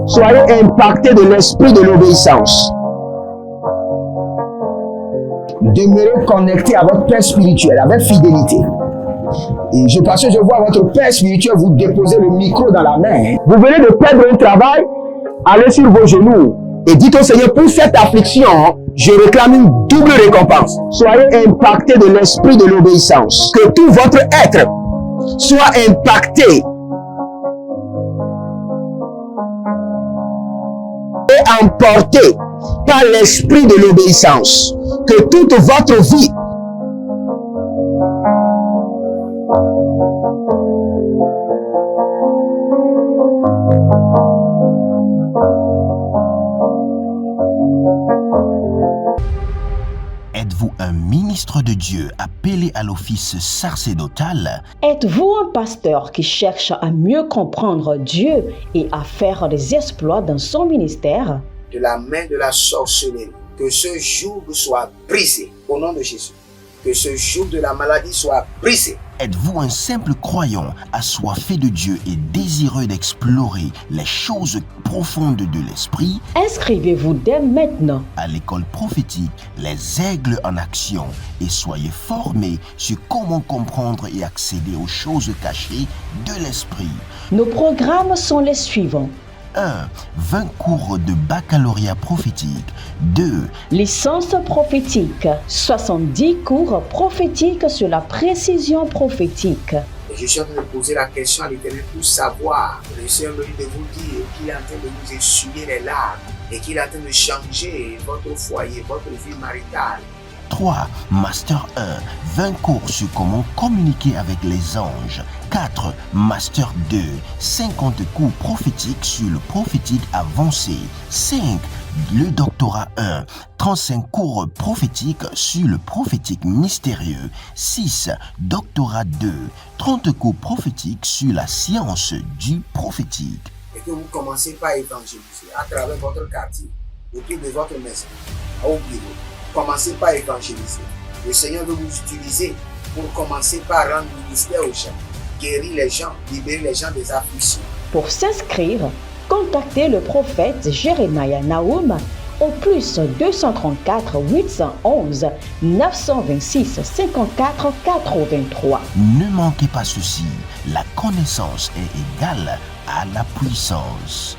Soyez impactés de l'esprit de l'obéissance. Demeurez connectés à votre Père spirituel avec fidélité. Et parce que je vois votre Père spirituel vous déposer le micro dans la main. Vous venez de perdre un travail, allez sur vos genoux et dites au Seigneur, pour cette affliction, je réclame une double récompense. Soyez impactés de l'esprit de l'obéissance. Que tout votre être soit impacté et emporté par l'esprit de l'obéissance. Que toute votre vie Êtes-vous un ministre de Dieu appelé à l'office sacerdotal? Êtes-vous un pasteur qui cherche à mieux comprendre Dieu et à faire des exploits dans son ministère? De la main de la sorcellerie, que ce joug soit brisé au nom de Jésus. Que ce joug de la maladie soit brisé. Êtes-vous un simple croyant assoiffé de Dieu et désireux d'explorer les choses profondes de l'esprit? Inscrivez-vous dès maintenant À l'école prophétique Les Aigles en Action et soyez formés sur comment comprendre et accéder aux choses cachées de l'esprit. Nos programmes sont les suivants. 1. 20 cours de baccalauréat prophétique. 2. Licence prophétique. 70 cours prophétiques sur la précision prophétique. Et je suis en train de poser la question à l'Éternel pour savoir. Le Seigneur me dit de vous dire qu'il est en train de vous essuyer les larmes et qu'il est en train de changer votre foyer, votre vie maritale. 3. Master 1. 20 cours sur comment communiquer avec les anges. 4. Master 2. 50 cours prophétiques sur le prophétique avancé. 5. Le doctorat 1. 35 cours prophétiques sur le prophétique mystérieux. 6. Doctorat 2. 30 cours prophétiques sur la science du prophétique. Et que vous commencez par évangéliser à travers votre quartier, autour de votre maison, au bureau. Commencez par évangéliser. Le Seigneur veut vous utiliser pour commencer par rendre ministère aux gens, guérir les gens, libérer les gens des afflictions. Pour s'inscrire, contactez le prophète Jérémie Naoum au plus 234 811 926 54 83. Ne manquez pas ceci, la connaissance est égale à la puissance.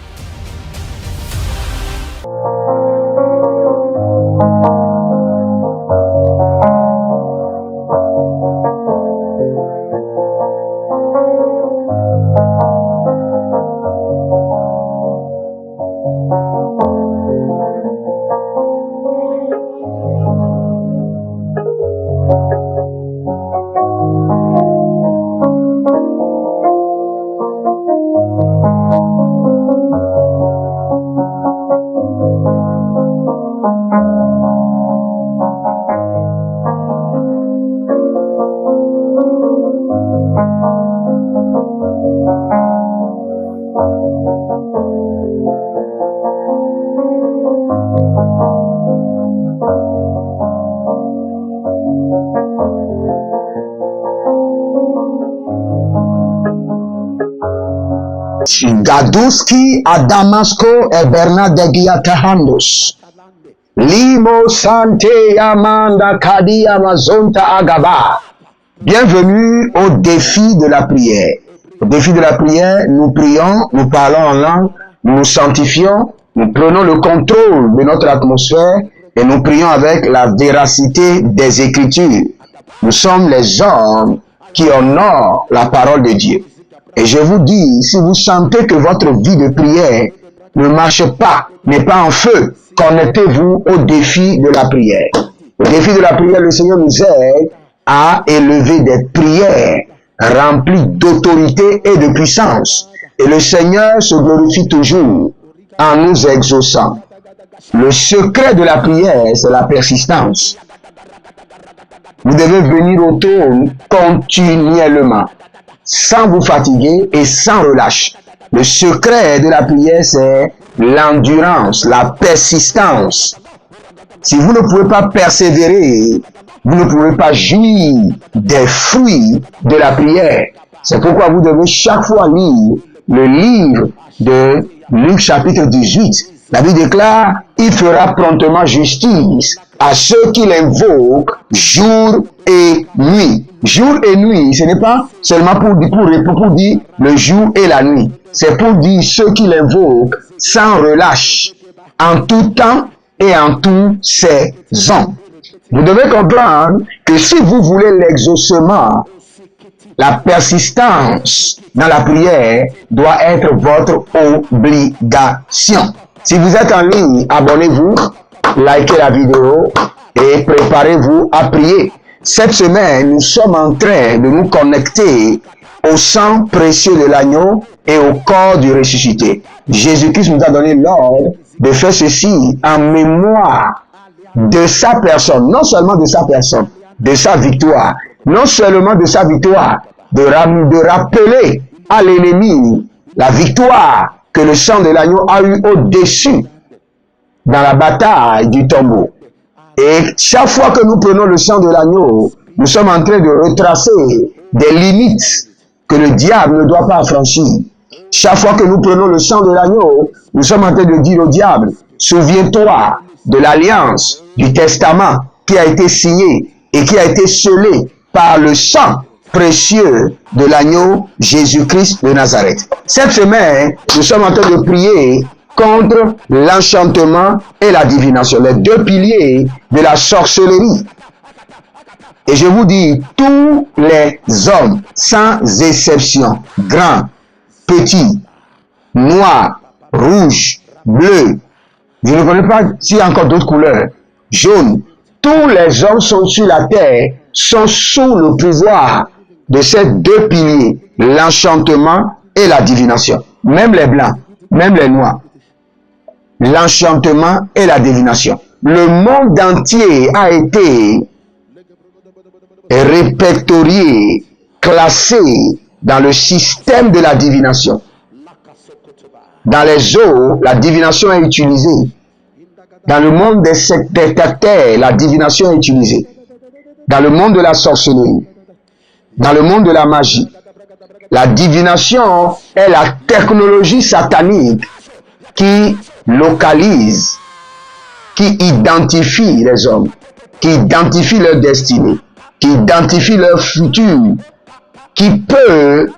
Gaduski Adamasco e Bernadegia Tahandos. Limo Sante Yamanda Kadia Mazonta Agaba. Bienvenue au défi de la prière. Au défi de la prière, nous prions, nous parlons en langue, nous nous sanctifions, nous prenons le contrôle de notre atmosphère et nous prions avec la véracité des Écritures. Nous sommes les hommes qui honorent la parole de Dieu. Et je vous dis, si vous sentez que votre vie de prière ne marche pas, n'est pas en feu, connectez-vous au défi de la prière. Au défi de la prière, le Seigneur nous aide à élever des prières remplies d'autorité et de puissance. Et le Seigneur se glorifie toujours en nous exaucant. Le secret de la prière, c'est la persistance. Vous devez venir au trône continuellement, sans vous fatiguer et sans relâche. Le secret de la prière, c'est l'endurance, la persistance. Si vous ne pouvez pas persévérer, vous ne pouvez pas jouir des fruits de la prière. C'est pourquoi vous devez chaque fois lire le livre de Luc chapitre 18. La Bible déclare, il fera promptement justice à ceux qui l'invoquent jour et nuit. Jour et nuit, ce n'est pas seulement pour dire le jour et la nuit. C'est pour dire ceux qui l'invoquent sans relâche, en tout temps et en toutes saisons. Vous devez comprendre que si vous voulez l'exaucement, la persistance dans la prière doit être votre obligation. Si vous êtes en ligne, abonnez-vous, likez la vidéo et préparez-vous à prier. Cette semaine, nous sommes en train de nous connecter au sang précieux de l'agneau et au corps du ressuscité. Jésus-Christ nous a donné l'ordre de faire ceci en mémoire de sa personne, non seulement de sa personne, de sa victoire, non seulement de sa victoire, de rappeler à l'ennemi la victoire que le sang de l'agneau a eu au-dessus dans la bataille du tombeau. Et chaque fois que nous prenons le sang de l'agneau, nous sommes en train de retracer des limites que le diable ne doit pas franchir. Chaque fois que nous prenons le sang de l'agneau, nous sommes en train de dire au diable, souviens-toi de l'alliance, du testament qui a été signé et qui a été scellé par le sang précieux de l'agneau Jésus-Christ de Nazareth. Cette semaine, nous sommes en train de prier contre l'enchantement et la divination, les deux piliers de la sorcellerie. Et je vous dis, tous les hommes, sans exception, grands, petits, noirs, rouges, bleus, je ne connais pas s'il y a encore d'autres couleurs, jaunes, tous les hommes sont sur la terre, sont sous le pouvoir de ces deux piliers, l'enchantement et la divination. Même les blancs, même les noirs. L'enchantement et la divination. Le monde entier a été répertorié, classé dans le système de la divination. Dans les eaux, la divination est utilisée. Dans le monde des spectateurs, la divination est utilisée. Dans le monde de la sorcellerie, dans le monde de la magie, la divination est la technologie satanique qui localise, qui identifie les hommes, qui identifie leur destinée, qui identifie leur futur, qui peut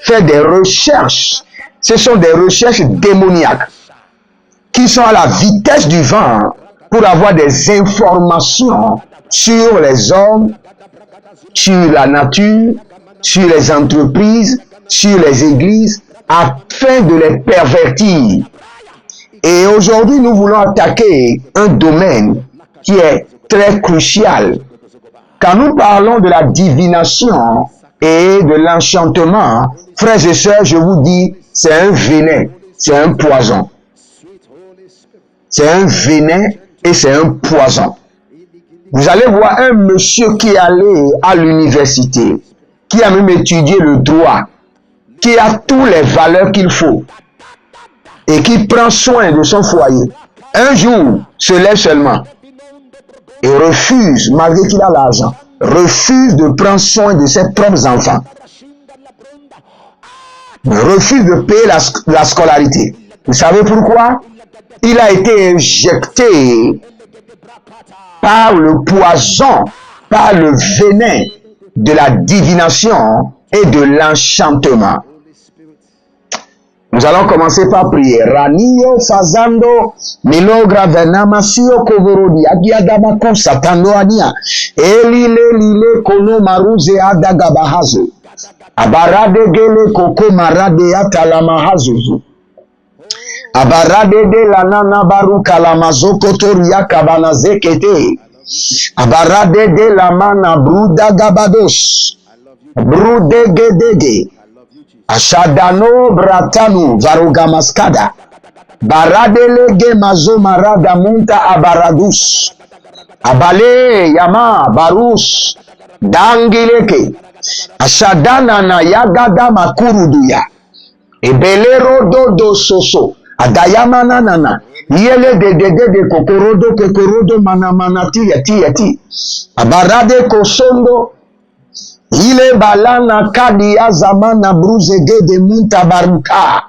faire des recherches. Ce sont des recherches démoniaques qui sont à la vitesse du vent pour avoir des informations sur les hommes, sur la nature, sur les entreprises, sur les églises, afin de les pervertir. Et aujourd'hui, nous voulons attaquer un domaine qui est très crucial. Quand nous parlons de la divination et de l'enchantement, frères et sœurs, je vous dis, c'est un venin, c'est un poison. C'est un venin et c'est un poison. Vous allez voir un monsieur qui est allé à l'université, qui a même étudié le droit, qui a toutes les valeurs qu'il faut et qui prend soin de son foyer. Un jour, se lève seulement et refuse, malgré qu'il a l'argent, refuse de prendre soin de ses propres enfants. Refuse de payer la scolarité. Vous savez pourquoi? Il a été injecté par le poison, par le venin de la divination et de l'enchantement. Nous allons commencer par prier. Ranio fazando milogra venamasio kovorodi agiadamako satano ania elile lile kono maruze adagabahazo abarade gele koko marade atalamahazo abarade de lanana baru kalamazoko toria kabana zekete abarade de lamana bruda gabados brudegedege ashadano bratanu varugamaskada baradelege mazo marada munta abaradus abale yama barus dangileke ashadana na yagada makuruduya ebelero dodo soso adayama nana yele de kokorodo mana tia ti abarade kosondo Ile balana kadia zamana bruzege de munta baruka.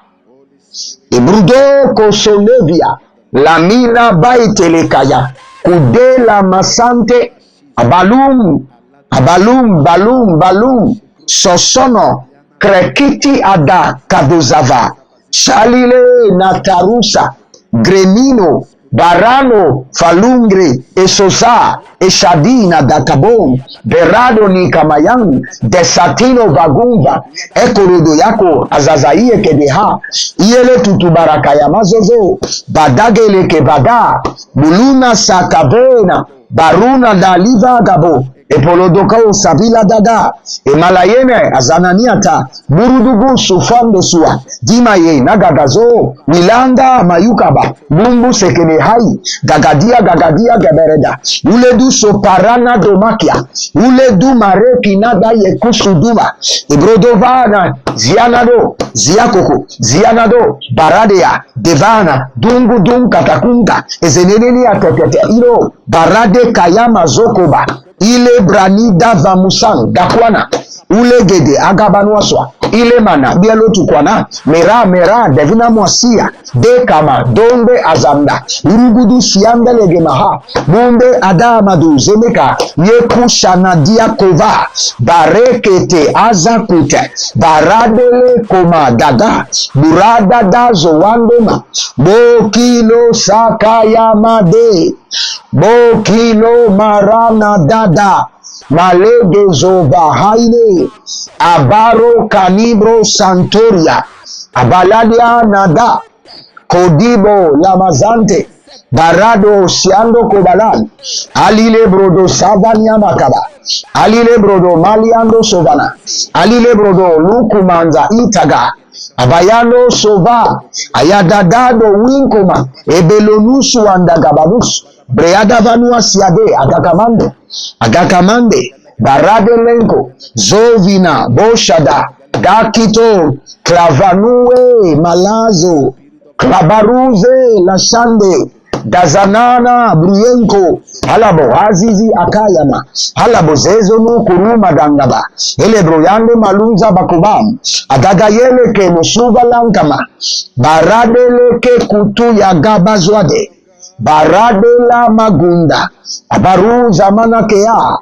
Ibrudo kosonevia. Lamina baitelekaya. Kudela masante. Abalum. Balum. Sosono. Krekiti ada kadozava. Shalile natarusa. Gremino. Barano, Falungre, Esosa, Eshadina, Databon, Berado ni Kamayang, Desatino Bagumba, Ekorodo Yako, Azazaie Kedeha, Iele Tutubarakaya Mazozo, Badagele Kebada, Muluna Sakabena, Baruna Daliva Gabo, Epolodokao Sabila Daga, Emalayene, Azananiata, Burudugu Sufande Sua, Dimaye, Nagagazo, Milanda, Mayukaba, Mumbu Sekenehai, Gagadia Gabereda, Uledu Soparana Domakia, Uledu Mareki Nada Yekusuduma, Ibrodovana, Zianado, Ziakoko, Zianado, Baradea, Devana, Dungu Katakunga, Ezeneni Atetete Iro, Barade Kayama Zokoba, Ile Branida Vamusan, Dakwana, Ulegede, Agabanwaswa, Ile Mana, Bialotukwana, Mera, Devina Mwasia, Dekama, Donde Azamda, Urugudu Sianda Legemaha, Munde Adamadu, Zemeka, Yeku Shanadia Kova, Barekete, Azakute, Baradele Koma, Daga, Burada Dazo Wandema, Bokilo Sakayamade, Bokilo Marana Dada, Malege Zova Haile, Abaro Canibro Santoria, Abaladia Nada, Kodibo Lamazante, Barado Siando Kobalan, Alile Brodo Savania Makaba, Alile Brodo Maliando Sovana, Alile Brodo Lukumanza Itaga, Abayano Sova, Ayadadado Winkoma, Ebelonusu Andagabanus, Breada Vanua Siade, Agakamande, Baradelenko, Zovina, Boshada, Dakito, Clavanue, Malazo, Klabaruze, Lashande, Dazanana, Brienko, Halabo, Azizi, Akayama, Halabo, Zezono, Kuruma, Dangaba, Elebroyande, Malunza, Bakubam, Agagayele, ke Musuva Lankama, Baradele, ke Kutu, Yagabazwade, Baradela Magunda, Abaruza Manakea,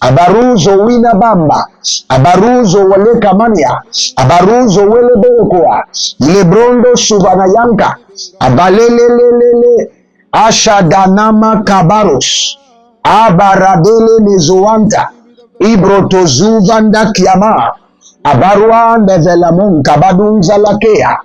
Abaruzo Wina Bamba, Abaruzo Waleka Mania, Abaruzo Wele Bekoa, Lebrondo Suvanayanka, Abalelelelele, Ashadanama Kabaros, Abaradele Mezoanta, Ibrotozuvanda Kiama, Abarwa Nevelamon Kabadunza Lakea,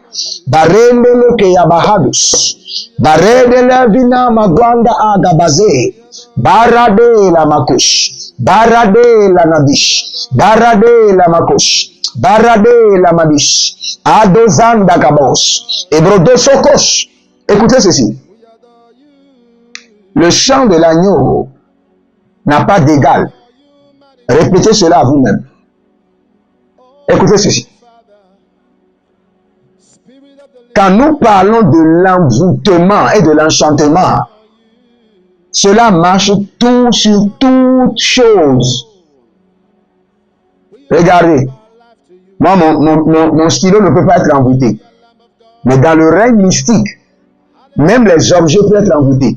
Barendele Kea Bahadus, Barede Vina Magwanda Agabaze, Barade la Makush, Barade la Nadish, Barade la Makush, Barade la Madish, Adozanda Kabos, Ebrodosokos. Écoutez ceci. Le chant de l'agneau n'a pas d'égal. Répétez cela à vous-même. Écoutez ceci. Quand nous parlons de l'envoûtement et de l'enchantement, cela marche tout sur toute chose. Regardez, moi mon stylo ne peut pas être envoûté. Mais dans le règne mystique, même les objets peuvent être envoûtés.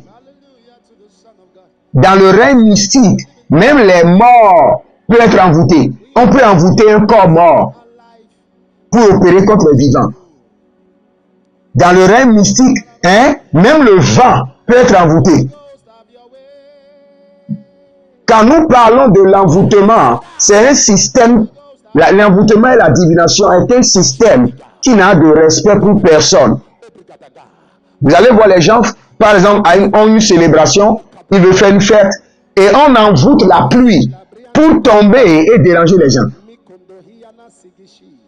Dans le règne mystique, même les morts peuvent être envoûtés. On peut envoûter un corps mort pour opérer contre les vivants. Dans le règne mystique, même le vent peut être envoûté. Quand nous parlons de l'envoûtement, c'est un système, l'envoûtement et la divination est un système qui n'a de respect pour personne. Vous allez voir les gens, par exemple, ont une célébration, ils veulent faire une fête, et on envoûte la pluie pour tomber et déranger les gens.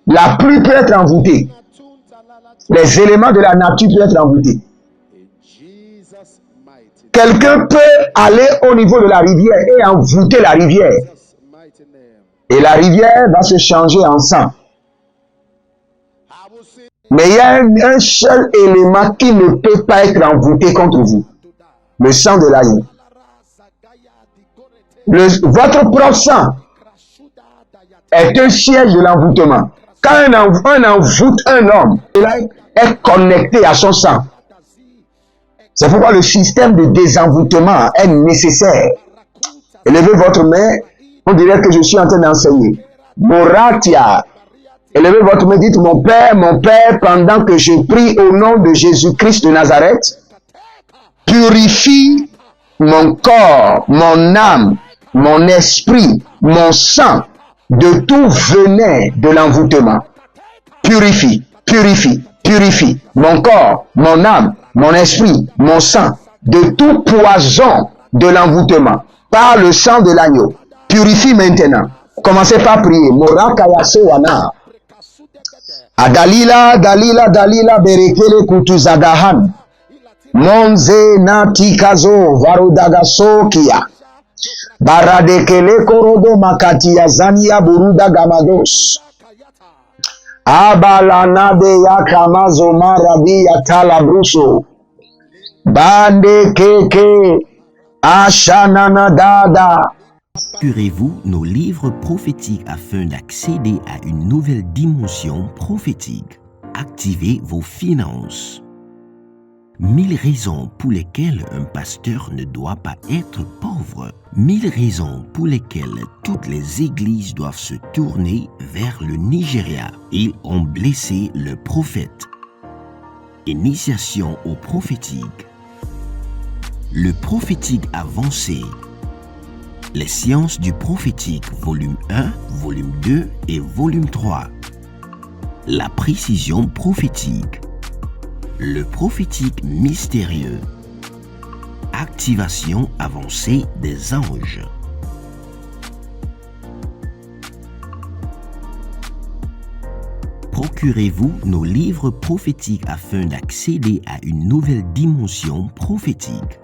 La pluie peut être envoûtée. Les éléments de la nature peuvent être envoûtés. Quelqu'un peut aller au niveau de la rivière et envoûter la rivière. Et la rivière va se changer en sang. Mais il y a un seul élément qui ne peut pas être envoûté contre vous. Le sang de l'agneau. Votre propre sang est un siège de l'envoûtement. Quand un envoûte un homme, il est connecté à son sang. C'est pourquoi le système de désenvoûtement est nécessaire. Élevez votre main, on dirait que je suis en train d'enseigner. Moratia. Élevez votre main, dites mon Père, pendant que je prie au nom de Jésus-Christ de Nazareth, purifie mon corps, mon âme, mon esprit, mon sang de tout venin de l'envoûtement. Purifie, purifie, purifie mon corps, mon âme, mon esprit, mon sang de tout poison de l'envoûtement par le sang de l'agneau. Purifie maintenant. Commencez par prier. Morakayasewana. Adalila, Dalila, Dalila, Berekele Kutuzadahan. Monze Natikazo, Varudagaso Kia. Baradekele Korodo Makatia Zania Buruda Gamados. Abalanade Yakamazo Marabi Yatala Bruso. Bande Keke. Ashanana Dada. Procurez-vous nos livres prophétiques afin d'accéder à une nouvelle dimension prophétique. Activez vos finances. 1000 raisons pour lesquelles un pasteur ne doit pas être pauvre. 1000 raisons pour lesquelles toutes les églises doivent se tourner vers le Nigeria. Ils ont blessé le prophète. Initiation au prophétique. Le prophétique avancé. Les sciences du prophétique, volume 1, volume 2 et volume 3. La précision prophétique. Le prophétique mystérieux. Activation avancée des anges. Procurez-vous nos livres prophétiques afin d'accéder à une nouvelle dimension prophétique.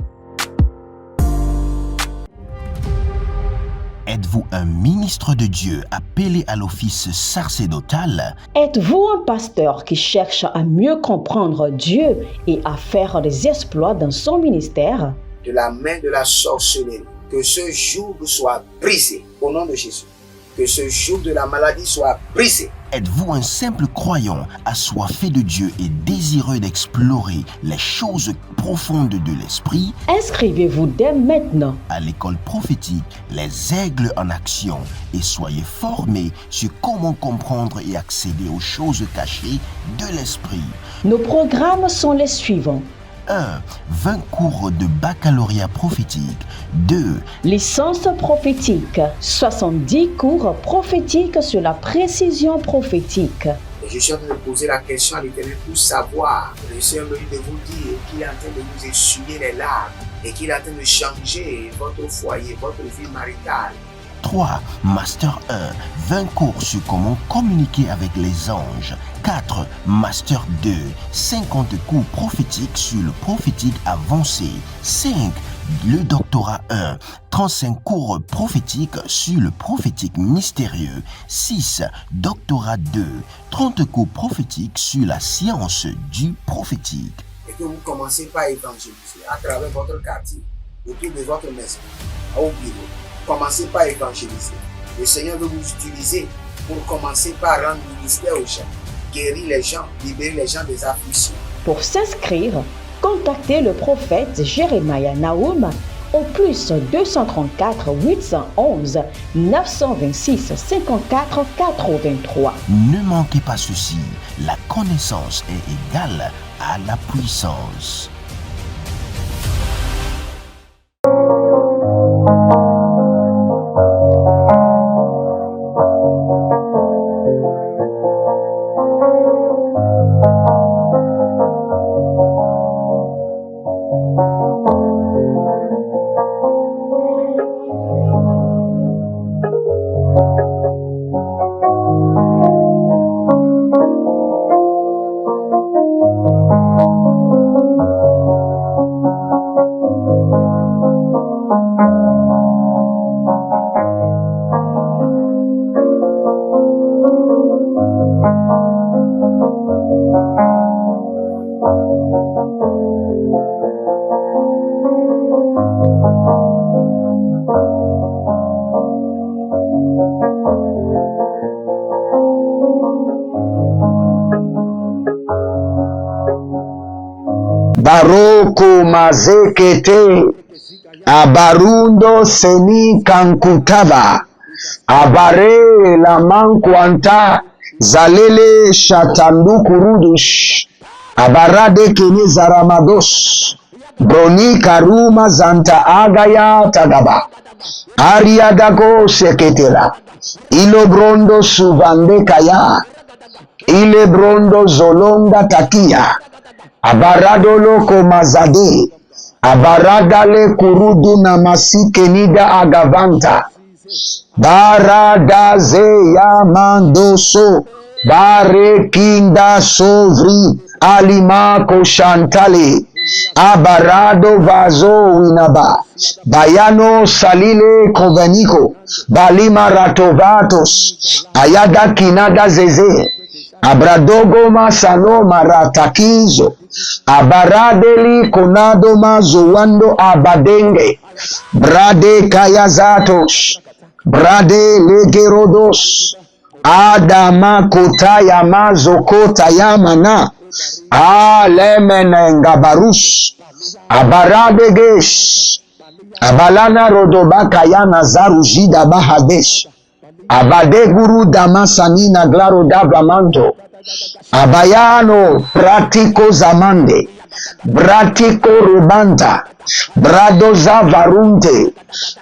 Êtes-vous un ministre de Dieu appelé à l'office sacerdotal? Êtes-vous un pasteur qui cherche à mieux comprendre Dieu et à faire des exploits dans son ministère? De la main de la sorcellerie, que ce joug soit brisé au nom de Jésus. Que ce joug de la maladie soit brisé. Êtes-vous un simple croyant assoiffé de Dieu et désireux d'explorer les choses profondes de l'esprit? Inscrivez-vous dès maintenant À l'école prophétique, les aigles en action, et soyez formés sur comment comprendre et accéder aux choses cachées de l'esprit. Nos programmes sont les suivants. 1. 20 cours de baccalauréat prophétique. 2. Licence prophétique. 70 cours prophétiques sur la précision prophétique. Et je suis en train de poser la question à l'Éternel pour savoir. Le Seigneur me dit de vous dire qu'il est en train de nous essuyer les larmes et qu'il est en train de changer votre foyer, votre vie maritale. 3. Master 1. 20 cours sur comment communiquer avec les anges. 4. Master 2. 50 cours prophétiques sur le prophétique avancé. 5. Le doctorat 1. 35 cours prophétiques sur le prophétique mystérieux. 6. Doctorat 2. 30 cours prophétiques sur la science du prophétique. Et que vous commencez par évangéliser à travers votre quartier, autour de votre maison, au bureau. Commencez par évangéliser. Le Seigneur veut vous utiliser pour commencer par rendre ministère aux gens, guérir les gens, libérer les gens des afflictions. Pour s'inscrire, contactez le prophète Jérémia Naoum au plus 234 811 926 54 83. Ne manquez pas ceci, la connaissance est égale à la puissance. baroko mazekete, abarundo seni kankutava, abare la mankwanta, zalele shatandu kurudush, abarade kene zaramados, broni karuma zanta agaya tagaba, ariadago seketela, ilo brondo subande kaya, ile brondo zolonda takia, abarado loko mazade, abaradale kurudu na masike nida agavanta, barada zeya mandoso, barekinda sovri, alima koshantale, abarado vazo winaba, bayano salile koveniko, balima ratovatos, ayada kinada zeze, abradogo masano maratakizo, abaradeli konado mazuwando abadenge, brade kayazatos, brade legerodos, adama kotaya mazokota yamana, alemenenga barush, abaradegesh, abalana rodobaka yana zarujida bahadesh, abadeguru damasanina glaro dabramanto, abayano pratiko zamande, bratiko rubanta, bradoza varunte,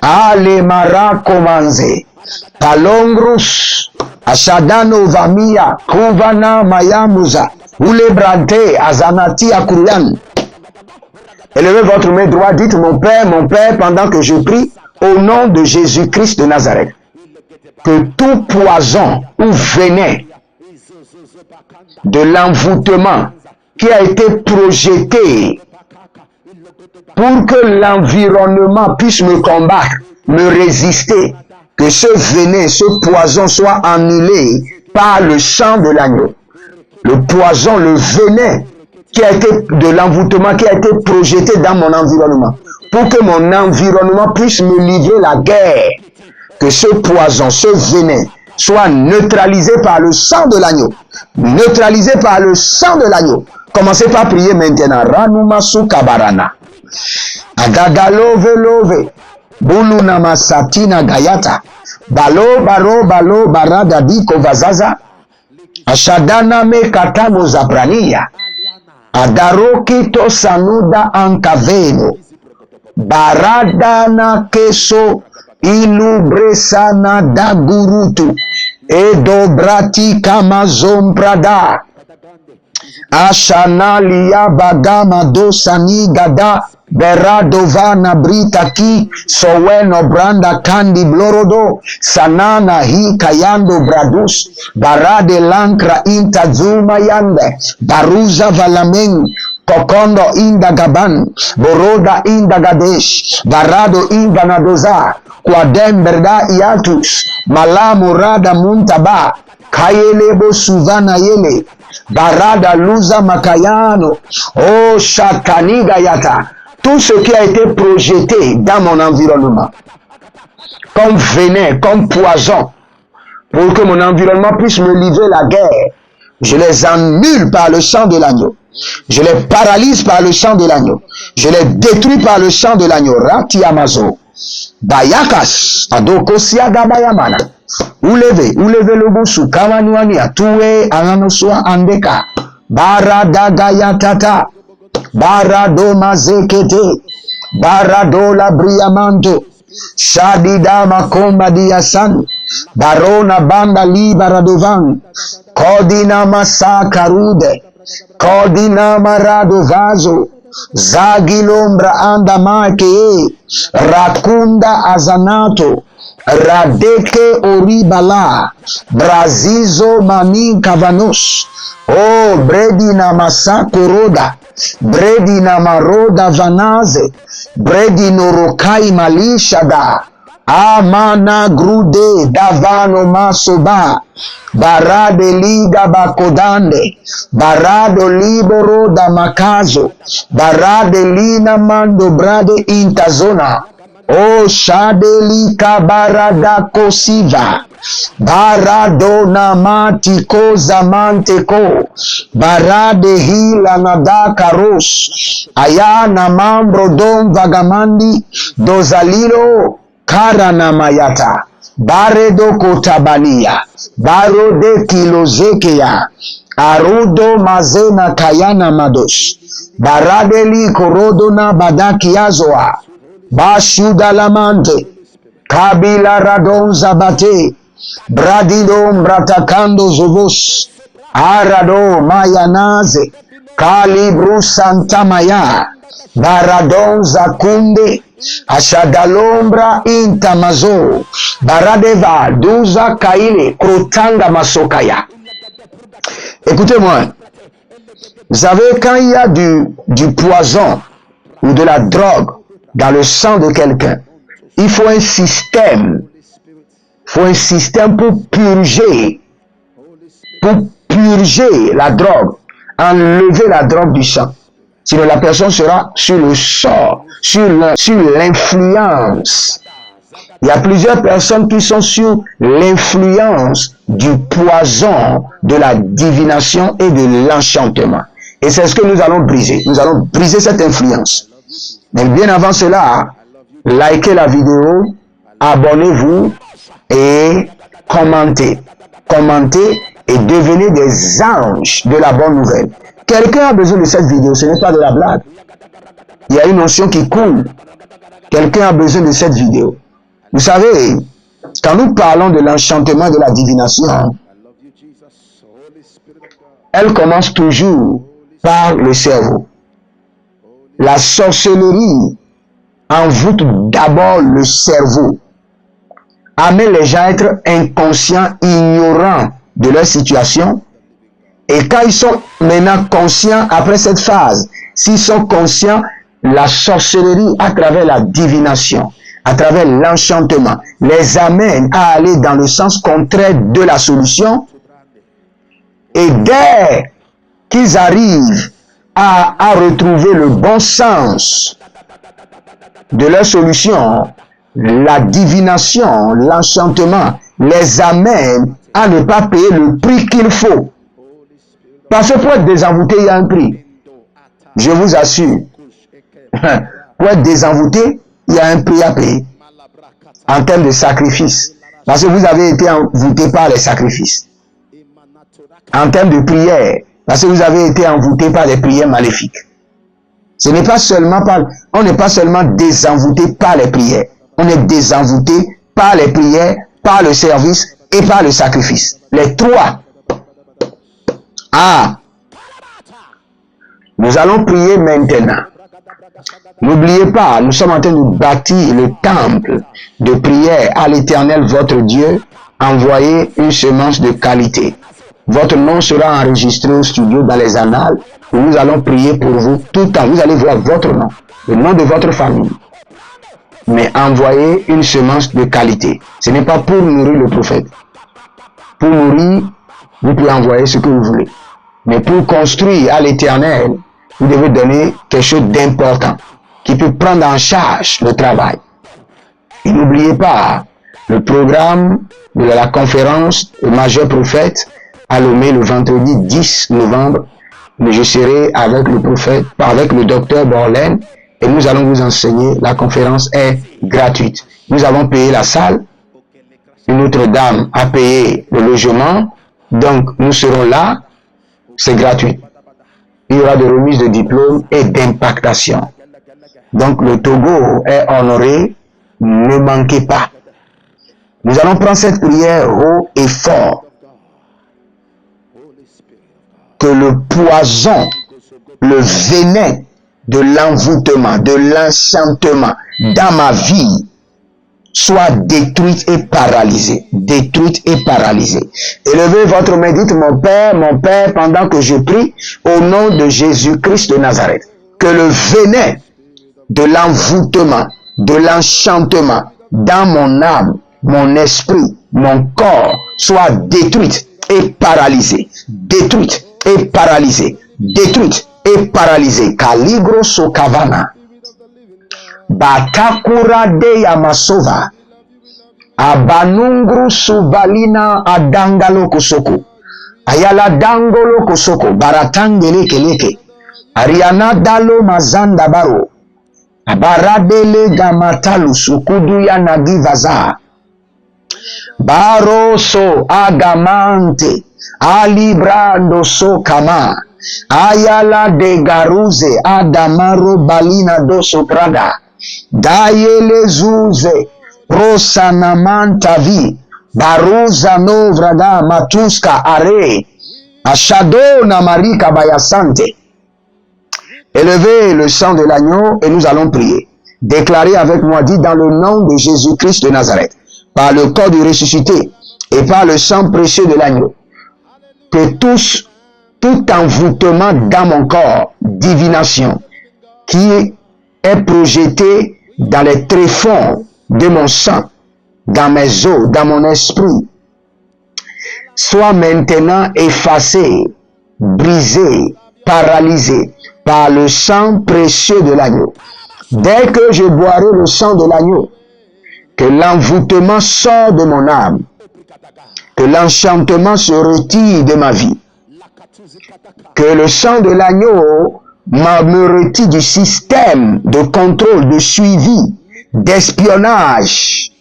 ale marako manze, palongrus, ashadano vamia, kuvana mayamuza, ule brante, azanati akulan. Élevez votre main droite, dites mon Père, pendant que je prie, au nom de Jésus-Christ de Nazareth, que tout poison ou venin de l'envoûtement qui a été projeté pour que l'environnement puisse me combattre, me résister, que ce venin, ce poison soit annulé par le sang de l'agneau. Le poison, le venin qui a été de l'envoûtement, qui a été projeté dans mon environnement, pour que mon environnement puisse me livrer la guerre, que ce poison, ce venin soit neutralisé par le sang de l'agneau. Neutralisé par le sang de l'agneau. Commencez par prier maintenant. Ranumasu kabarana. Agadalo velove. Buluna masatina gayata. Balo baro balo barada diko vazaza. Ashadana me katamo zabrania. Adaroki to sanuda ankaveno. Baradana keso ilubresana dagurutu. Edobrati kamazom prada. Ashanalia bagama dosani gada. Beradovana britaki soweno branda kandi blorodo sanana hi kayando bradus barade lankra inta zuma yande baruza valamen kokondo inda gaban boroda inda gadesh barado inda nadoza kwadem berda iatus malamu rada muntaba kayelebo suvana yele barada luza makayano o shakaniga yata. Tout ce qui a été projeté dans mon environnement, comme venin, comme poison, pour que mon environnement puisse me livrer la guerre, je les annule par le sang de l'agneau. Je les paralyse par le sang de l'agneau. Je les détruis par le sang de l'agneau. Rati Amazo. Bayakas. Adokosia Gabayamana. Oulevez le boussou. Kamanuani atoué ananosua andeka. Baradagayatata. Barado mazekete, barado la briamanto, shadida makomba diasan, barona banda libaradovan, kodina masakarude, kodina maradovazo, zagilombra anda make, rakunda azanato, radeke oribala, brazizo manin kavanos, oh bredina masakoroda, bredi na maroda vanaze, bredi norokai malishada, amana grude davano masoba, barade liga bakodande, barado libero da makazo, barade lina mando brade intazona, o shade lika barada kosiva, Baradona matiko zamanteko. Barade hila nada karos. Ayana mambro don vagamandi. Dozalilo karana mayata. Baredo kotabania. Barode kilozekeya. Arudo mazena kayana mados. Baradeli korodona badakiazoa. Bashudalamante. Kabila radon zabate. Bradido mbratakando zovos. Arado mayanaze. Kalibru santamaya. Baradon zakunde. Ashadalombra intamazo. Baradeva duza kaile krotanga masokaya. Écoutez-moi. Vous savez, quand il y a du poison ou de la drogue dans le sang de quelqu'un, il faut un système. Il faut un système pour purger la drogue, enlever la drogue du sang. Sinon la personne sera sur le sort, sur l'influence. Il y a plusieurs personnes qui sont sur l'influence du poison, de la divination et de l'enchantement. Et c'est ce que nous allons briser. Nous allons briser cette influence. Mais bien avant cela, likez la vidéo, abonnez-vous et commentez. Commentez et devenez des anges de la bonne nouvelle. Quelqu'un a besoin de cette vidéo, ce n'est pas de la blague. Il y a une notion qui coule. Quelqu'un a besoin de cette vidéo. Vous savez, quand nous parlons de l'enchantement de la divination, elle commence toujours par le cerveau. La sorcellerie envoûte d'abord le cerveau, amène les gens à être inconscients, ignorants de leur situation. Et quand ils sont maintenant conscients, après cette phase, s'ils sont conscients, la sorcellerie à travers la divination, à travers l'enchantement, les amène à aller dans le sens contraire de la solution. Et dès qu'ils arrivent à retrouver le bon sens de leur solution, la divination, l'enchantement les amène à ne pas payer le prix qu'il faut. Parce que pour être désenvoûté, il y a un prix. Je vous assure. Pour être désenvoûté, il y a un prix à payer. En termes de sacrifice. Parce que vous avez été envoûté par les sacrifices. En termes de prière. Parce que vous avez été envoûté par les prières maléfiques. Ce n'est pas seulement on n'est pas seulement désenvoûté par les prières. On est désenvoûté par les prières, par le service et par le sacrifice. Les trois. Nous allons prier maintenant. N'oubliez pas, nous sommes en train de bâtir le temple de prière à l'Éternel votre Dieu. Envoyez une semence de qualité. Votre nom sera enregistré au studio dans les annales où nous allons prier pour vous tout le temps. Vous allez voir votre nom, le nom de votre famille. Mais envoyez une semence de qualité. Ce n'est pas pour nourrir le prophète. Pour nourrir, vous pouvez envoyer ce que vous voulez. Mais pour construire à l'Éternel, vous devez donner quelque chose d'important qui peut prendre en charge le travail. Et n'oubliez pas le programme de la conférence du majeur prophète à Lomé le vendredi 10 novembre. Je serai avec le prophète, avec le docteur Borlaine, et nous allons vous enseigner. La conférence est gratuite. Nous avons payé la salle. Une autre dame a payé le logement. Donc, nous serons là. C'est gratuit. Il y aura des remises de diplômes et d'impactation. Donc, le Togo est honoré. Ne manquez pas. Nous allons prendre cette prière haut et fort. Que le poison, le venin de l'envoûtement, de l'enchantement dans ma vie soit détruite et paralysée. Détruite et paralysée. Élevez votre main, dites mon Père, pendant que je prie, au nom de Jésus-Christ de Nazareth. Que le venin de l'envoûtement, de l'enchantement dans mon âme, mon esprit, mon corps soit détruite et paralysée. Détruite et paralysée. Détruite et paralysée. Kaligro sokavana. Batakura de Yamasova. Abanungru suvalina adangalo kosoko. Ayala dangolo kosoko. Baratangele keleke. Ariana dalo mazanda baro. Baradele gamatalu sukudu ya nagivaza. Baroso agamante. Alibrando so kama. Ayala de garuze adamaro balina doso prada. Dayele zuze. Prosanamantavi, Baruza Novrada Matuska Are, Ashadona Marika Bayasante. Élevez le sang de l'agneau et nous allons prier. Déclarez avec moi, dit dans le nom de Jésus-Christ de Nazareth, par le corps du ressuscité et par le sang précieux de l'agneau, que tout envoûtement dans mon corps, divination, qui est projeté dans les tréfonds de mon sang, dans mes os, dans mon esprit, soit maintenant effacé, brisé, paralysé par le sang précieux de l'agneau. Dès que je boirai le sang de l'agneau, que l'envoûtement sort de mon âme, que l'enchantement se retire de ma vie, que le sang de l'agneau me retire du système de contrôle, de suivi, d'espionnage,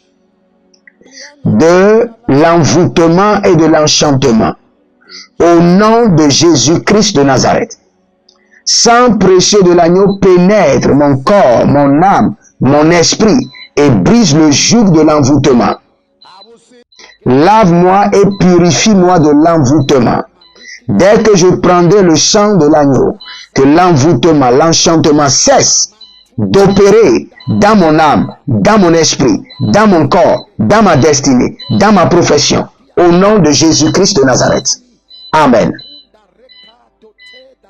de l'envoûtement et de l'enchantement. Au nom de Jésus-Christ de Nazareth, sang précieux de l'agneau pénètre mon corps, mon âme, mon esprit et brise le joug de l'envoûtement. Lave-moi et purifie-moi de l'envoûtement. Dès que je prendrai le sang de l'agneau, que l'envoûtement, l'enchantement cesse d'opérer dans mon âme, dans mon esprit, dans mon corps, dans ma destinée, dans ma profession, au nom de Jésus-Christ de Nazareth. Amen.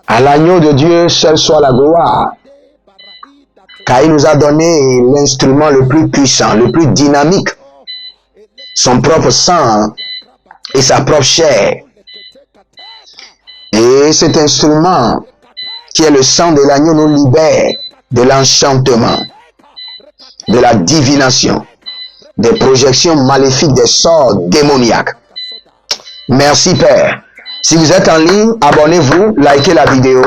À l'agneau de Dieu, seul soit la gloire, car il nous a donné l'instrument le plus puissant, le plus dynamique, son propre sang et sa propre chair. Et cet instrument, qui est le sang de l'agneau, nous libère de l'enchantement, de la divination, des projections maléfiques, des sorts démoniaques. Merci Père. Si vous êtes en ligne, abonnez-vous, likez la vidéo.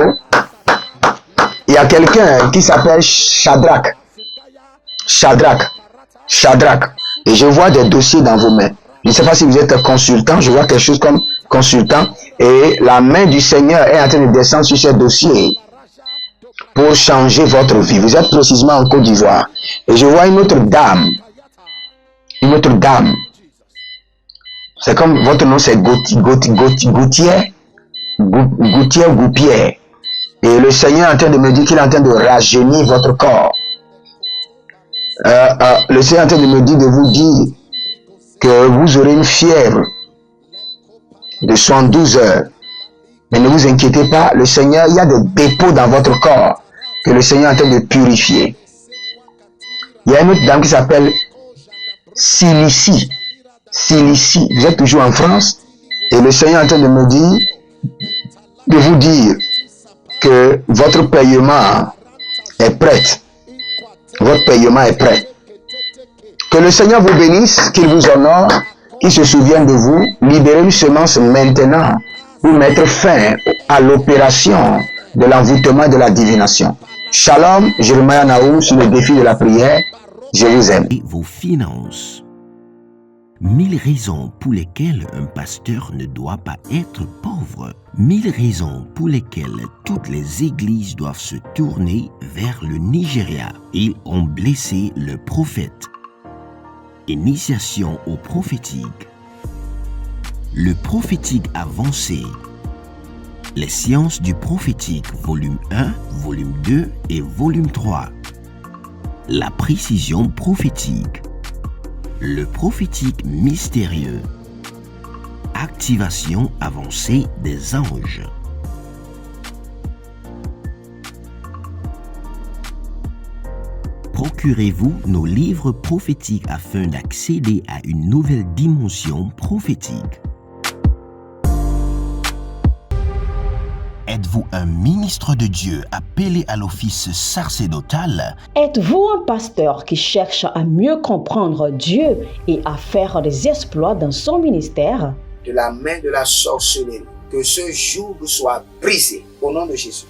Il y a quelqu'un qui s'appelle Shadrach. Et je vois des dossiers dans vos mains. Je ne sais pas si vous êtes consultant, je vois quelque chose comme consultant. Et la main du Seigneur est en train de descendre sur ces dossiers pour changer votre vie. Vous êtes précisément en Côte d'Ivoire. Et je vois une autre dame. C'est comme votre nom, c'est Gautier. Et le Seigneur est en train de me dire qu'il est en train de rajeunir votre corps. Le Seigneur est en train de me dire, de vous dire que vous aurez une fièvre de 72 heures. Mais ne vous inquiétez pas, le Seigneur, il y a des dépôts dans votre corps que le Seigneur est en train de purifier. Il y a une autre dame qui s'appelle Silici. Vous êtes toujours en France et le Seigneur est en train de me dire, de vous dire que votre paiement est prêt. Votre paiement est prêt. Que le Seigneur vous bénisse, qu'il vous honore, qu'il se souvienne de vous. Libérez une semence maintenant pour mettre fin à l'opération de l'envoûtement et de la divination. Shalom, Jeremiah Naou sur le défi de la prière. Je vous aime. Et vos finances. 1000 raisons pour lesquelles un pasteur ne doit pas être pauvre. 1000 raisons pour lesquelles toutes les églises doivent se tourner vers le Nigeria. Ils ont blessé le prophète. Initiation au prophétique. Le prophétique avancé. Les sciences du prophétique, volume 1, volume 2 et volume 3. La précision prophétique. Le prophétique mystérieux. Activation avancée des anges. Procurez-vous nos livres prophétiques afin d'accéder à une nouvelle dimension prophétique. Êtes-vous un ministre de Dieu appelé à l'office sacerdotal? Êtes-vous un pasteur qui cherche à mieux comprendre Dieu et à faire des exploits dans son ministère? De la main de la sorcellerie, que ce joug soit brisé au nom de Jésus.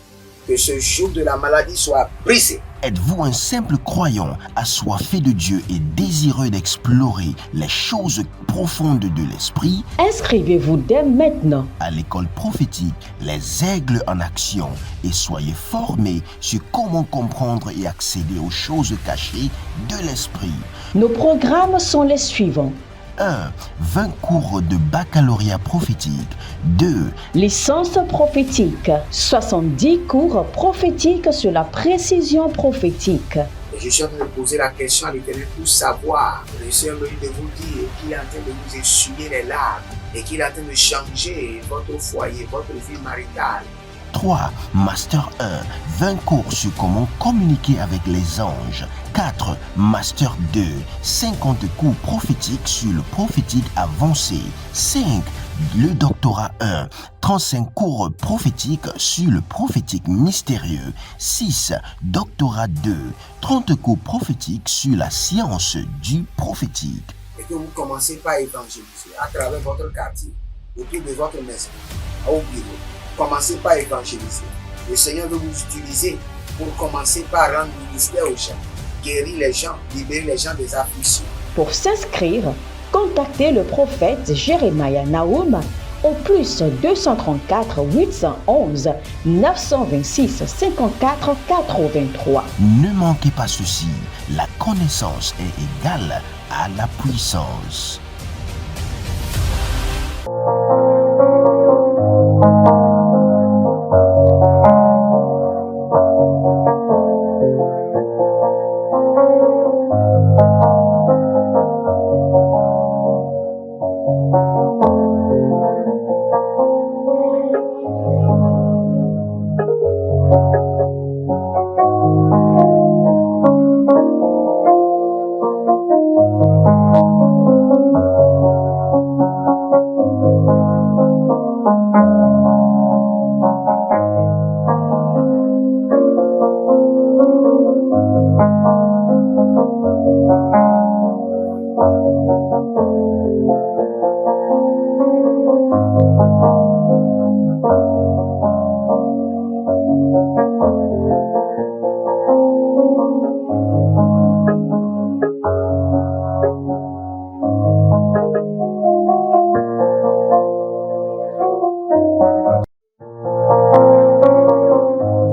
Que ce joug de la maladie soit brisé. Êtes-vous un simple croyant assoiffé de Dieu et désireux d'explorer les choses profondes de l'esprit? Inscrivez-vous dès maintenant À l'école prophétique Les Aigles en Action et soyez formés sur comment comprendre et accéder aux choses cachées de l'esprit. Nos programmes sont les suivants. 1. 20 cours de baccalauréat prophétique. 2. Licence prophétique, 70 cours prophétiques sur la précision prophétique. Et je suis en train de poser la question à l'Éternel pour savoir. Le Seigneur me dit de vous dire qu'il est en train de vous essuyer les larmes et qu'il est en train de changer votre foyer, votre vie maritale. 3. Master 1. 20 cours sur comment communiquer avec les anges. 4. Master 2. 50 cours prophétiques sur le prophétique avancé. 5. Le doctorat 1. 35 cours prophétiques sur le prophétique mystérieux. 6. Doctorat 2. 30 cours prophétiques sur la science du prophétique. Et que vous commencez par évangéliser à travers votre quartier, autour de votre maison, au bureau. Commencez par évangéliser. Le Seigneur veut vous utiliser pour commencer par rendre ministère aux gens, guérir les gens, libérer les gens des afflictions. Pour s'inscrire, contactez le prophète Jérémie Naoum au plus 234 811 926 54 83. Ne manquez pas ceci, la connaissance est égale à la puissance.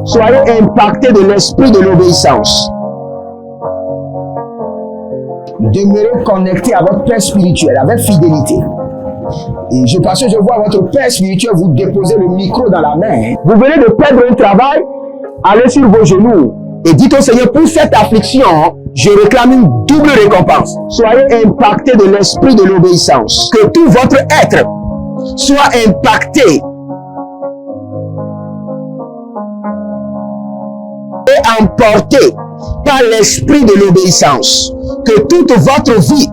Soyez impactés de l'esprit de l'obéissance. Demeurez connectés à votre Père spirituel avec fidélité. Et parce que je vois votre Père spirituel vous déposer le micro dans la main. Vous venez de perdre un travail, allez sur vos genoux et dites au Seigneur, pour cette affliction, je réclame une double récompense. Soyez impactés de l'esprit de l'obéissance. Que tout votre être soit impacté et emporté par l'esprit de l'obéissance. Que toute votre vie